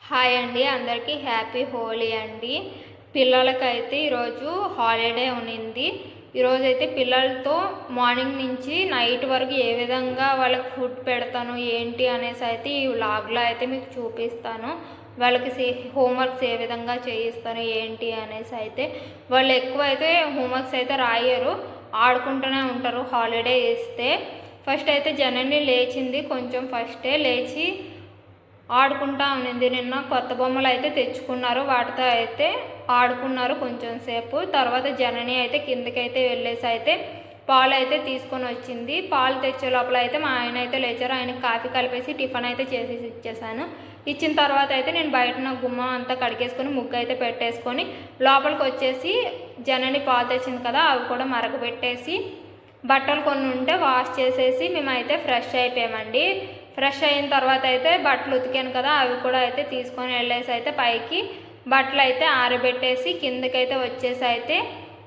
Hi అండి, అందరికీ happy Holi అండి. పిల్లలకైతే ఈరోజు హాలిడే ఉన్నింది. ఈరోజైతే పిల్లలతో మార్నింగ్ నుంచి నైట్ వరకు ఏ విధంగా వాళ్ళకి ఫుడ్ పెడతాను ఏంటి అనేసి అయితే ఈ వ్లాగ్లో అయితే మీకు చూపిస్తాను. వాళ్ళకి హోంవర్క్స్ ఏ విధంగా చేయిస్తాను ఏంటి అనేసి అయితే వాళ్ళు ఎక్కువ అయితే హోంవర్క్స్ అయితే రాయరు, ఆడుకుంటూనే ఉంటారు హాలిడే ఇస్తే. ఫస్ట్ అయితే జనని లేచింది, కొంచెం ఫస్టే లేచి ఆడుకుంటా ఉన్నింది. నిన్న కొత్త బొమ్మలు అయితే తెచ్చుకున్నారు, వాటితో అయితే ఆడుకున్నారు కొంచెం సేపు. తర్వాత జనని అయితే కిందకైతే వెళ్ళేసి అయితే పాలు అయితే తీసుకొని వచ్చింది. పాలు తెచ్చే లోపల అయితే మా ఆయన అయితే లేచారు. ఆయనకి కాఫీ కలిపేసి టిఫిన్ అయితే చేసేసి ఇచ్చేసాను. ఇచ్చిన తర్వాత అయితే నేను బయట నా గుమ్మం అంతా కడిగేసుకొని ముగ్గు అయితే పెట్టేసుకొని లోపలికి వచ్చేసి జనని పాలు తెచ్చింది కదా అవి కూడా మరగబెట్టేసి బట్టలు కొన్ని ఉంటే వాష్ చేసేసి మేమైతే ఫ్రెష్ అయిపోయామండి. ఫ్రెష్ అయిన తర్వాత అయితే బట్టలు ఉతికాను కదా అవి కూడా అయితే తీసుకొని వెళ్ళేసి అయితే పైకి బట్టలు అయితే ఆరబెట్టేసి కిందకైతే వచ్చేసి అయితే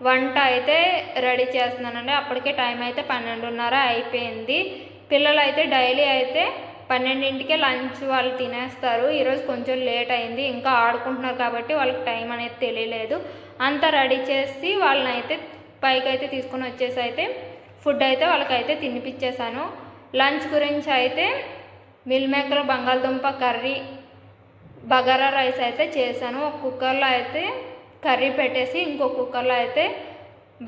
వంట అయితే రెడీ చేస్తున్నానండి. అప్పటికే టైం అయితే 12:30 అయిపోయింది. పిల్లలు అయితే డైలీ అయితే 12ంటికే లంచ్ వాళ్ళు తినేస్తారు. ఈరోజు కొంచెం లేట్ అయింది, ఇంకా ఆడుకుంటున్నారు కాబట్టి వాళ్ళకి టైం అనేది తెలియలేదు. అంతా రెడీ చేసి వాళ్ళని అయితే పైకి అయితే తీసుకొని వచ్చేసి అయితే ఫుడ్ అయితే వాళ్ళకైతే తినిపించేశాను. లంచ్ గురించి అయితే మిల్ మేకర్ బంగాళదుంప కర్రీ, బగారా రైస్ అయితే చేశాను. ఒక కుక్కర్లో అయితే కర్రీ పెట్టేసి ఇంకో కుక్కర్లో అయితే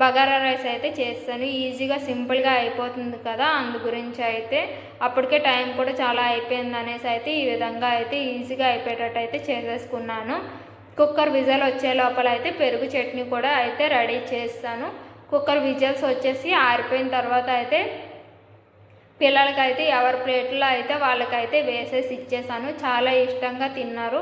బగారా రైస్ అయితే చేస్తాను. ఈజీగా సింపుల్గా అయిపోతుంది కదా, అందు గురించి అయితే అప్పటికే టైం కూడా చాలా అయిపోయింది అనేసి అయితే ఈ విధంగా అయితే ఈజీగా అయిపోయేటట్టు అయితే చేసేసుకున్నాను. కుక్కర్ విజల్ వచ్చే లోపల అయితే పెరుగు చట్నీ కూడా అయితే రెడీ చేస్తాను. కుక్కర్ విజల్స్ వచ్చేసి ఆరిపోయిన తర్వాత అయితే పిల్లలకైతే ఎవరి ప్లేట్లో అయితే వాళ్ళకైతే వేసేసి ఇచ్చేసాను. చాలా ఇష్టంగా తిన్నారు.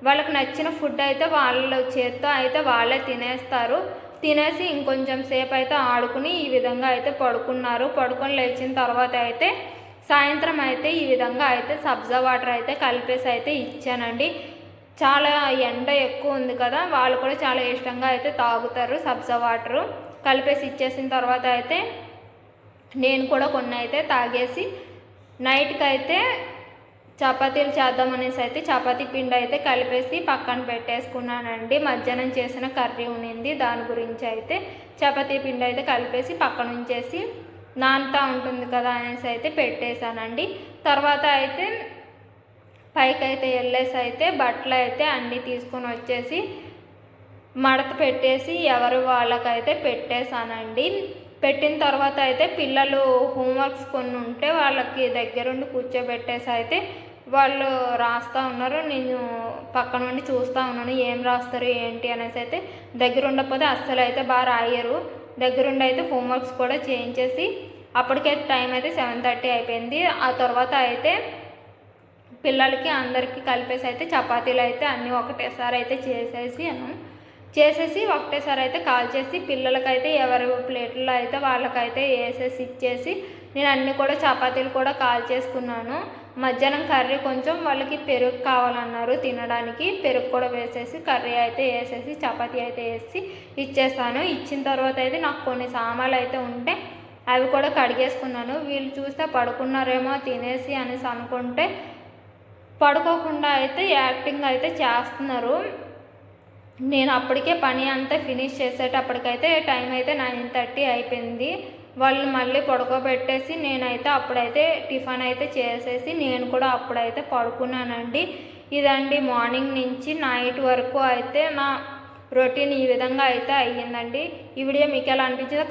వాళ్ళకి నచ్చిన ఫుడ్ అయితే వాళ్ళ చేత్తో అయితే వాళ్ళే తినేస్తారు. తినేసి ఇంకొంచెం సేపు అయితే ఆడుకుని ఈ విధంగా అయితే పడుకున్నారు. పడుకొని లేచిన తర్వాత అయితే సాయంత్రం అయితే ఈ విధంగా అయితే సబ్జా వాటర్ అయితే కలిపేసి అయితే ఇచ్చానండి. చాలా ఎండ ఎక్కువ ఉంది కదా, వాళ్ళు కూడా చాలా ఇష్టంగా అయితే తాగుతారు సబ్జా వాటరు. కలిపేసి ఇచ్చేసిన తర్వాత అయితే నేను కూడా కొన్ని అయితే తాగేసి నైట్కి అయితే చపాతీలు చేద్దామనేసి అయితే చపాతీ పిండి అయితే కలిపేసి పక్కన పెట్టేసుకున్నానండి. మధ్యాహ్నం చేసిన కర్రీ ఉన్నింది, దాని గురించి అయితే చపాతీ పిండి అయితే కలిపేసి పక్కన ఉంచేసి నానుతా ఉంటుంది కదా అనేసి అయితే పెట్టేశానండి. తర్వాత అయితే పైకి అయితే వెళ్ళేసి అయితే బట్టలు అయితే అన్నీ తీసుకొని వచ్చేసి మడత పెట్టేసి ఎవరు వాళ్ళకైతే పెట్టేశానండి. పెట్టిన తర్వాత అయితే పిల్లలు హోంవర్క్స్ కొన్ని ఉంటే వాళ్ళకి దగ్గరుండి కూర్చోబెట్టేసి అయితే వాళ్ళు రాస్తూ ఉన్నారు. నేను పక్క నుండి చూస్తూ ఉన్నాను ఏం రాస్తారు ఏంటి అనేసి అయితే. దగ్గర ఉండకపోతే అస్సలు అయితే బాగా రాయరు. దగ్గరుండి అయితే హోంవర్క్స్ కూడా చేయించేసి అప్పటికైతే టైం అయితే 7:30 అయిపోయింది. ఆ తర్వాత అయితే పిల్లలకి అందరికీ కలిపేసి అయితే చపాతీలు అయితే అన్నీ ఒకటేసారి అయితే చేసేసి ఒకటేసారి అయితే కాల్ చేసి పిల్లలకైతే ఎవరి ప్లేట్లో అయితే వాళ్ళకైతే వేసేసి ఇచ్చేసి నేను అన్నీ కూడా చపాతీలు కూడా కాల్ చేసుకున్నాను. మధ్యాహ్నం కర్రీ కొంచెం వాళ్ళకి పెరుగు కావాలన్నారు తినడానికి, పెరుగు కూడా వేసేసి కర్రీ అయితే వేసేసి చపాతీ అయితే వేసి ఇచ్చేసాను. ఇచ్చిన తర్వాత అయితే నాకు కొన్ని సామాన్లు అయితే ఉంటే అవి కూడా కడిగేసుకున్నాను. వీళ్ళు చూస్తే పడుకున్నారేమో తినేసి అనేసి అనుకుంటే పడుకోకుండా అయితే యాక్టింగ్ అయితే చేస్తున్నారు. నేను అప్పటికే పని అంతా ఫినిష్ చేసేటప్పటికైతే టైం అయితే 9:30 అయిపోయింది. వాళ్ళు మళ్ళీ పడుకోబెట్టేసి నేనైతే అప్పుడైతే టిఫిన్ అయితే చేసేసి నేను కూడా అప్పుడైతే పడుకున్నానండి. ఇదండి మార్నింగ్ నుంచి నైట్ వరకు అయితే నా రొటీన్ ఈ విధంగా అయితే అయ్యిందండి. ఈ వీడియో మీకు ఎలా అనిపించిందో